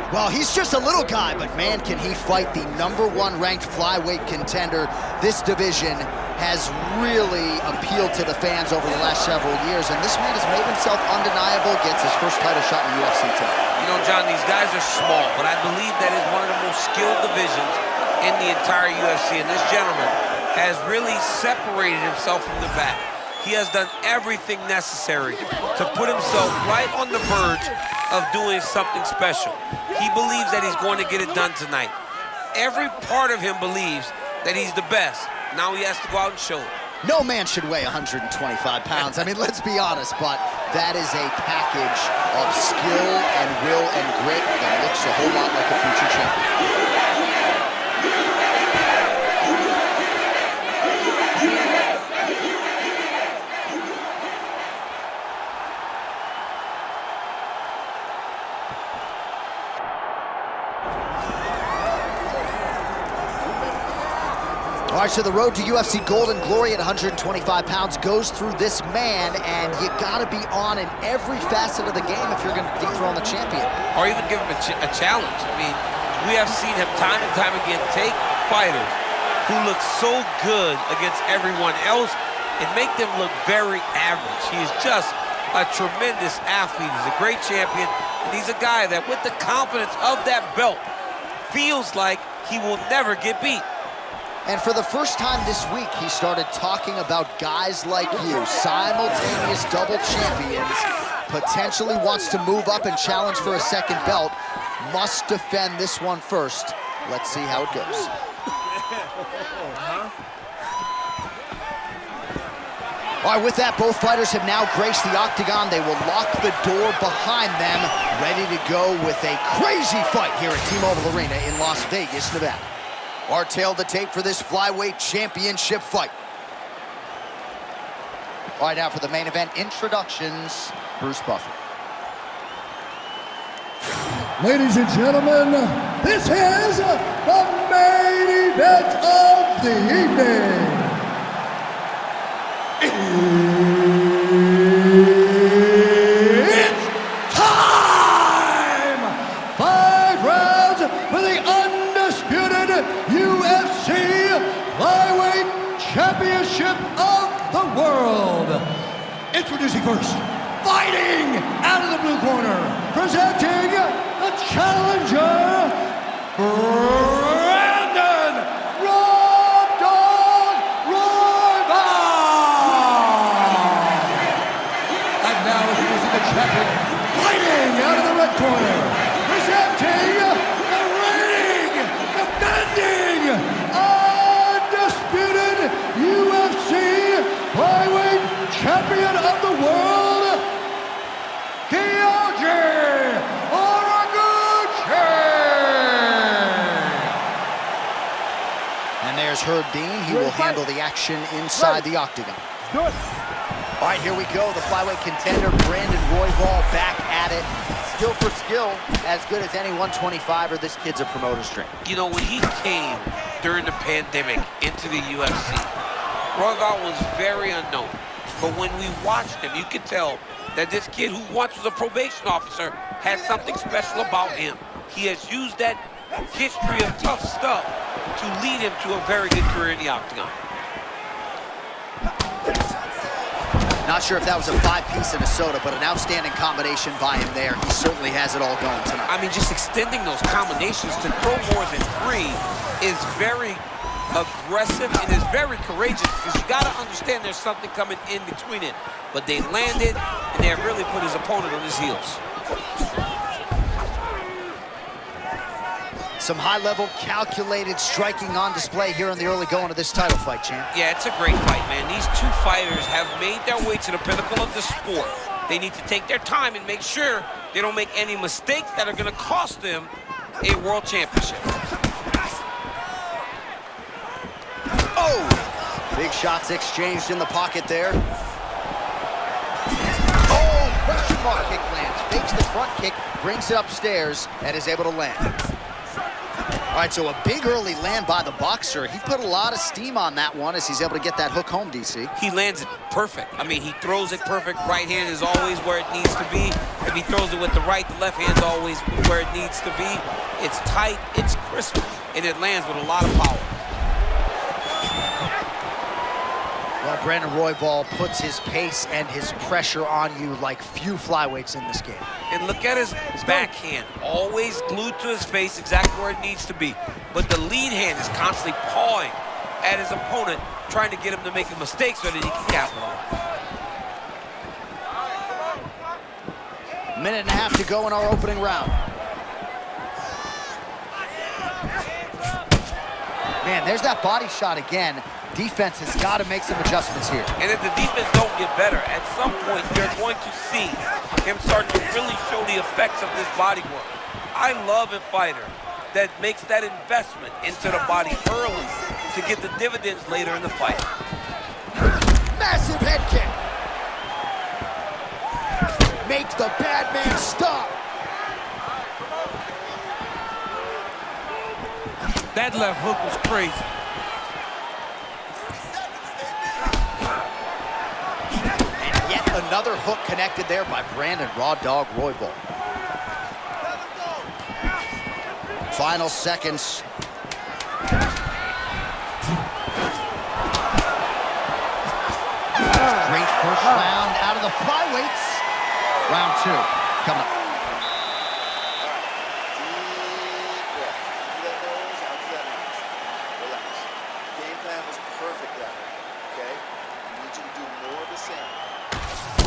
Well, he's just a little guy, but man, can he fight the #1 ranked flyweight contender. This division has really appealed to the fans over the last several years, and this man has made himself undeniable, gets his first title shot in the UFC tonight. You know, John, these guys are small, but I believe that is one of the most skilled divisions in the entire UFC, and this gentleman has really separated himself from the back. He has done everything necessary to put himself right on the verge of doing something special. He believes that he's going to get it done tonight. Every part of him believes that he's the best. Now he has to go out and show it. No man should weigh 125 pounds. I mean, let's be honest, but that is a package of skill and will and grit that looks a whole lot like a future champion. All right, so the road to UFC Gold and Glory at 125 pounds goes through this man, and you gotta be on in every facet of the game if you're gonna dethrone the champion. Or even give him a challenge. I mean, we have seen him time and time again take fighters who look so good against everyone else and make them look very average. He is just a tremendous athlete. He's a great champion, and he's a guy that with the confidence of that belt feels like he will never get beat. And for the first time this week, he started talking about guys like you, simultaneous double champions, potentially wants to move up and challenge for a second belt, must defend this one first. Let's see how it goes. All right, with that, both fighters have now graced the octagon. They will lock the door behind them, ready to go with a crazy fight here at T-Mobile Arena in Las Vegas, Nevada. Our tail to tape for this flyweight championship fight. All right, now for the main event introductions, Bruce Buffer. Ladies and gentlemen, this is the main event of the evening. It's time! 5 rounds for the undisputed UFC Flyweight Championship of the world. Introducing first, fighting out of the blue corner, presenting the challenger, Brandon Rob Dog Royval. And now introducing the champion, fighting out of the red corner, presenting the reigning, defending, undisputed UFC Flyweight Champion of the world, Kyoji Horiguchi. And there's Herb Dean. He will handle the action inside the octagon. Good. All right, here we go. The flyweight contender, Brandon Royval, back at it. Skill for skill, as good as any 125er. This kid's a promoter's dream. You know, when he came during the pandemic into the UFC, Royval was very unknown. But when we watched him, you could tell that this kid who once was a probation officer had something special about him. He has used that history of tough stuff to lead him to a very good career in the octagon. Not sure if that was a 5-piece and a soda, but an outstanding combination by him there. He certainly has it all going tonight. I mean, just extending those combinations to throw more than 3 is very aggressive and is very courageous, because you got to understand there's something coming in between it. But they landed, and they have really put his opponent on his heels. Some high-level, calculated striking on display here in the early going of this title fight, champ. Yeah, it's a great fight, man. These two fighters have made their way to the pinnacle of the sport. They need to take their time and make sure they don't make any mistakes that are going to cost them a world championship. Oh! Big shots exchanged in the pocket there. Oh, question mark kick lands. Fakes the front kick, brings it upstairs, and is able to land. All All right, so a big early land by the boxer. He put a lot of steam on that one as he's able to get that hook home, DC. He lands it perfect. I mean, he throws it perfect. Right hand is always where it needs to be. If he throws it with the right, the left hand's always where it needs to be. It's tight, it's crisp, and it lands with a lot of power. Well, Brandon Royval puts his pace and his pressure on you like few flyweights in this game. And look at his backhand, always glued to his face, exactly where it needs to be. But the lead hand is constantly pawing at his opponent, trying to get him to make a mistake so that he can capitalize. Minute and a half to go in our opening round. Man, there's that body shot again. Defense has got to make some adjustments here. And if the defense don't get better, at some point you're going to see him start to really show the effects of this body work. I love a fighter that makes that investment into the body early to get the dividends later in the fight. Massive head kick. Make the bad man stop. That left hook was crazy. Another hook connected there by Brandon Raw Dog Royval. Final seconds. Great first round out of the flyweights. Round two coming up.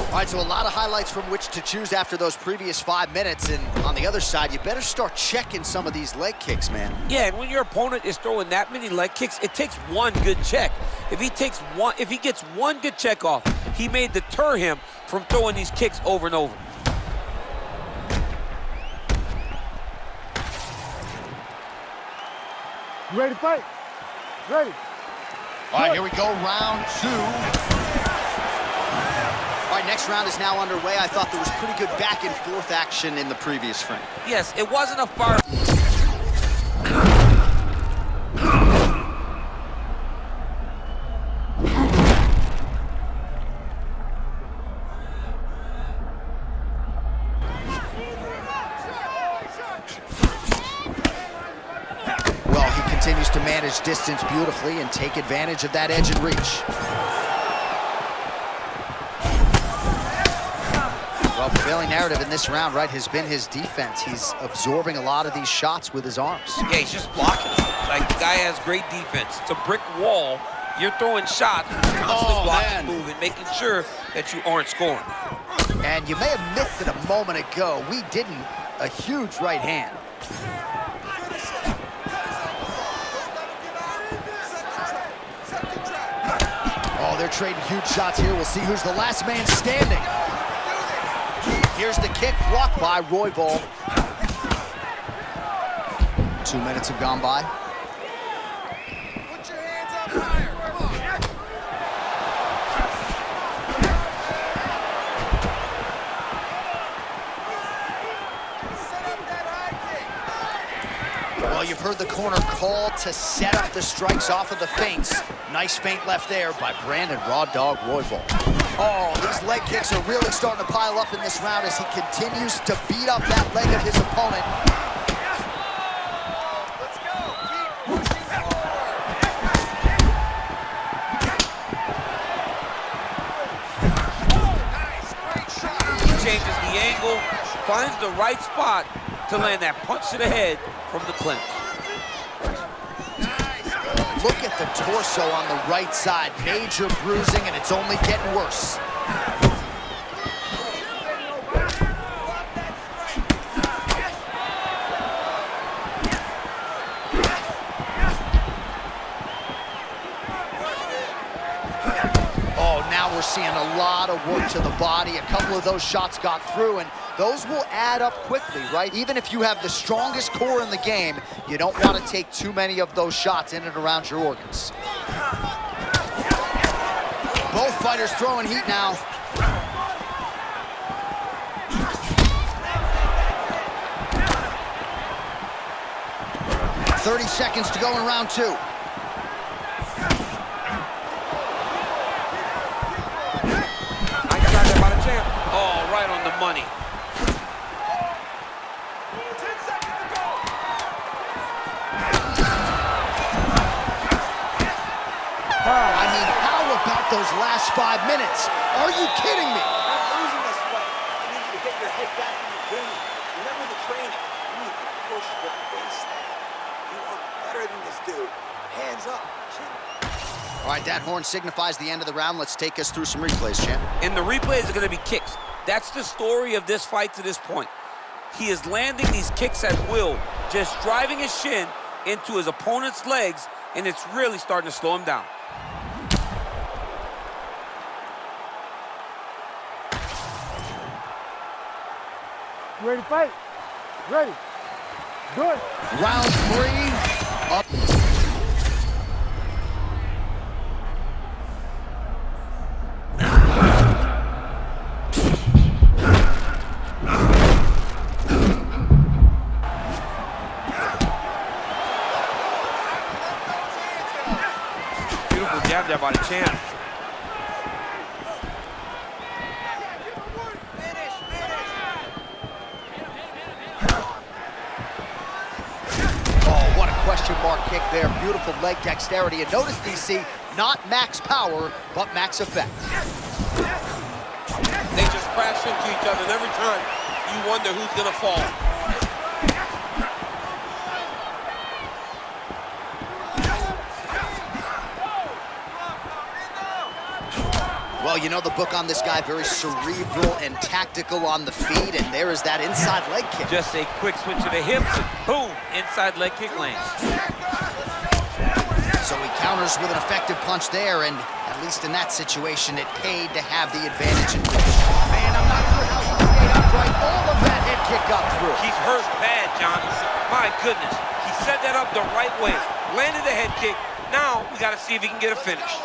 All right, so a lot of highlights from which to choose after those previous 5 minutes. And on the other side, you better start checking some of these leg kicks, man. Yeah, and when your opponent is throwing that many leg kicks, it takes one good check. If he gets one good check off, he may deter him from throwing these kicks over and over. You ready to fight? Ready. All right, here we go, round two. All right, next round is now underway. I thought there was pretty good back and forth action in the previous frame. Yes, it wasn't a fire. Well, he continues to manage distance beautifully and take advantage of that edge and reach. Well, prevailing narrative in this round, right, has been his defense. He's absorbing a lot of these shots with his arms. Yeah, he's just blocking. Like, the guy has great defense. It's a brick wall. You're throwing shots, constantly blocking, moving, making sure that you aren't scoring. And you may have missed it a moment ago. We didn't. A huge right hand. Oh, they're trading huge shots here. We'll see who's the last man standing. Here's the kick, blocked by Royval. 2 minutes have gone by. Put your hands up higher. Come on. Set up that high kick. Well, you've heard the corner call to set up the strikes off of the feints. Nice feint left there by Brandon Raw Dog Royval. Oh, these leg kicks are really starting to pile up in this round as he continues to beat up that leg of his opponent. Let's go. Keep pushing forward. Nice, great shot. He changes the angle, finds the right spot to land that punch to the head from the clinch. Look at the torso on the right side. Major bruising, and it's only getting worse. Oh, now we're seeing a lot of work to the body. A couple of those shots got through, and those will add up quickly, right? Even if you have the strongest core in the game, you don't want to take too many of those shots in and around your organs. Both fighters throwing heat now. 30 seconds to go in round 2. Nice shot there by the champ. Oh, right on the money. I mean, how about those last 5 minutes? Are you kidding me? You're not losing this fight. I need you to get your head back in the game. Remember the training. You need to push the baseline. You are better than this dude. Hands up. All right, that horn signifies the end of the round. Let's take us through some replays, champ. And the replays are going to be kicks. That's the story of this fight to this point. He is landing these kicks at will, just driving his shin into his opponent's legs, and it's really starting to slow him down. You ready to fight? Ready. Do it. Round 3, up. Beautiful jab there by the champ. Oh, what a question mark kick there. Beautiful leg dexterity. And notice, DC, not max power, but max effect. They just crash into each other, and every time you wonder who's going to fall. Well, you know the book on this guy, very cerebral and tactical on the feet, and there is that inside leg kick. Just a quick switch of the hips, and boom, inside leg kick lands. So he counters with an effective punch there, and at least in that situation, it paid to have the advantage in punch. Man, I'm not sure how he stayed upright. All of that head kick got through. He's hurt bad, John. My goodness. He set that up the right way. Landed the head kick. Now we got to see if he can get a finish.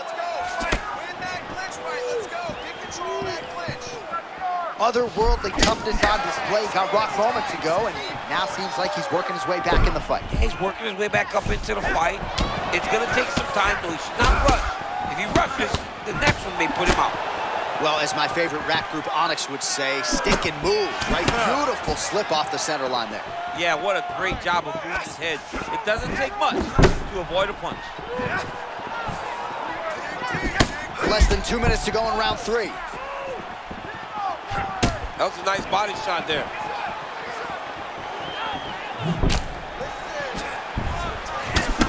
Otherworldly toughness on display, got rocked moments ago, and now seems like he's working his way back in the fight. Yeah, he's working his way back up into the fight. It's going to take some time, though. He should not rush. If he rushes, the next one may put him out. Well, as my favorite rap group Onyx would say, stick and move, right? Beautiful slip off the center line there. Yeah, what a great job of moving his head. It doesn't take much to avoid a punch. Less than 2 minutes to go in round 3. That was a nice body shot there.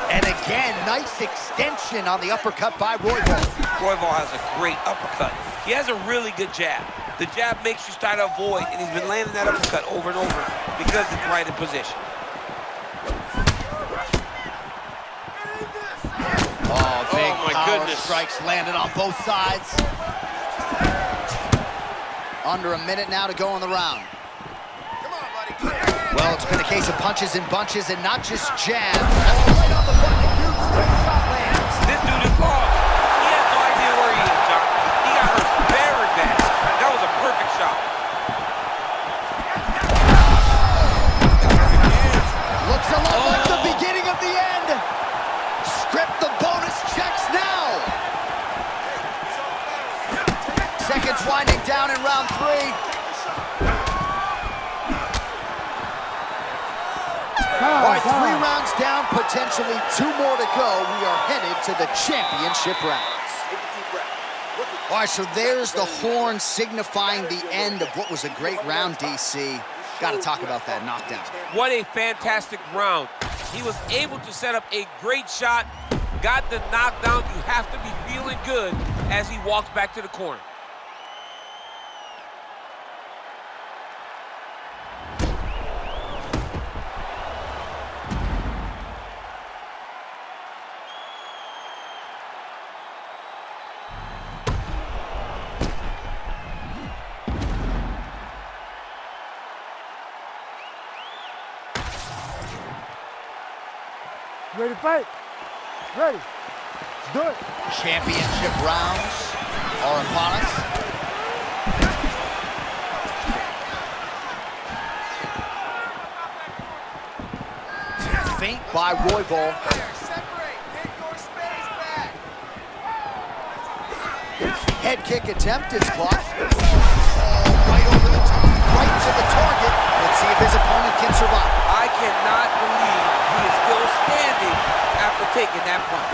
And again, nice extension on the uppercut by Royval. Royval has a great uppercut. He has a really good jab. The jab makes you start to avoid, and he's been landing that uppercut over and over because it's right in position. Oh, big my power goodness. strikes landed on both sides. Under a minute now to go in the round. Come on, buddy. Well, it's been a case of punches and bunches and not just jabs. Oh, right on the button, huge straight shot lands. This dude is lost. He has no idea where he is, John. He got hurt very bad. That was a perfect shot. Looks a lot like the beginning of the end. Script the bonus checks now. Seconds winding down in round 3. All right, 3 rounds down, potentially 2 more to go. We are headed to the championship rounds. All right, so there's the horn signifying the end of what was a great round, DC. Got to talk about that knockdown. What a fantastic round. He was able to set up a great shot, got the knockdown. You have to be feeling good as he walks back to the corner. Ready to fight? Ready. Let's do it. Championship rounds are upon us. feint by Royval. Head kick attempt is blocked. Right over the top, right to the target. Let's see if his opponent can survive. I cannot believe he is still standing after taking that punch.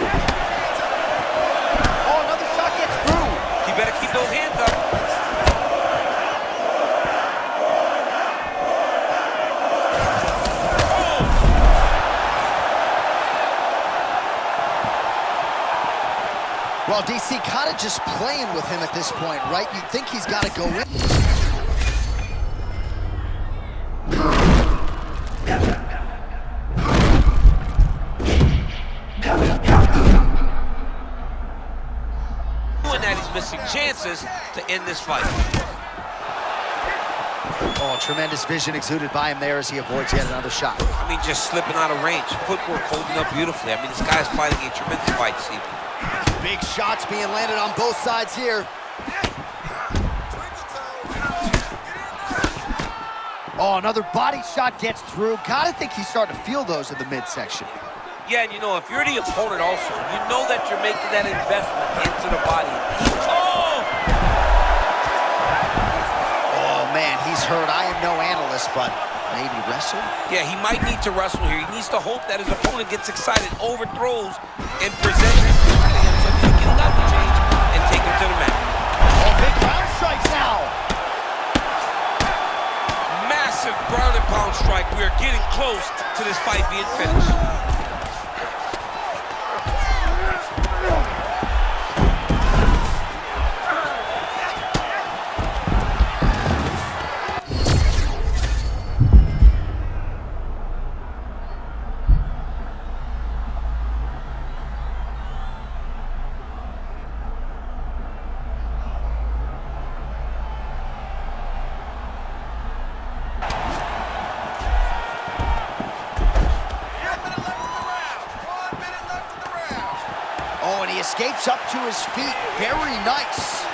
Oh, another shot gets through. He better keep those hands up. Well, DC kind of just playing with him at this point, right? You'd think he's got to go in. Doing that, he's missing chances to end this fight. Oh, tremendous vision exuded by him there as he avoids yet another shot. I mean, just slipping out of range. Footwork holding up beautifully. I mean, this guy's fighting a tremendous fight, Steve. Big shots being landed on both sides here. Oh, another body shot gets through. Gotta think he's starting to feel those in the midsection. Yeah, and you know, if you're the opponent also, you know that you're making that investment into the body. Oh, man, he's hurt. I am no analyst, but maybe wrestle? Yeah, he might need to wrestle here. He needs to hope that his opponent gets excited, overthrows, and presents him so he can get out the change and take him to the mat. Oh, big ground strikes now. Massive ground and pound strike. We are getting close to this fight being finished. Oh, and he escapes up to his feet. Very nice.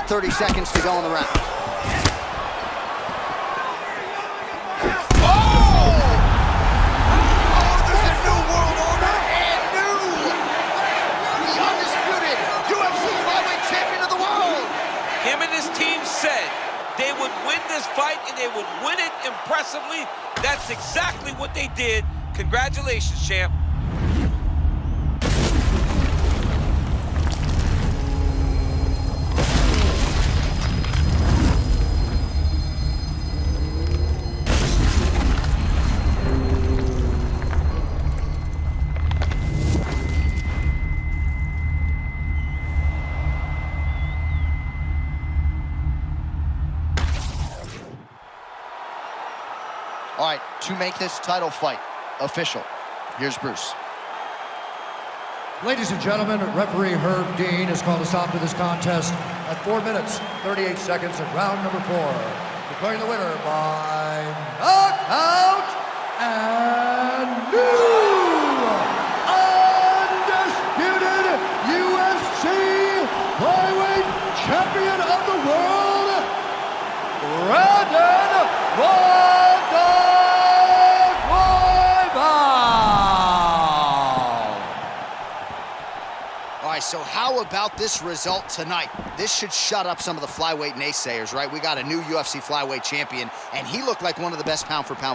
"30 seconds to go in the round. Him and his team said they would win this fight and they would win it impressively. That's exactly what they did. Congratulations, champ. All right, to make this title fight official, here's Bruce. Ladies and gentlemen, referee Herb Dean has called a stop to this contest at 4 minutes, 38 seconds of round number 4. Declaring the winner by knockout and new undisputed UFC flyweight champion of the world, Brandon Royval. So how about this result tonight? This should shut up some of the flyweight naysayers, right? We got a new UFC flyweight champion, and he looked like one of the best pound-for-pound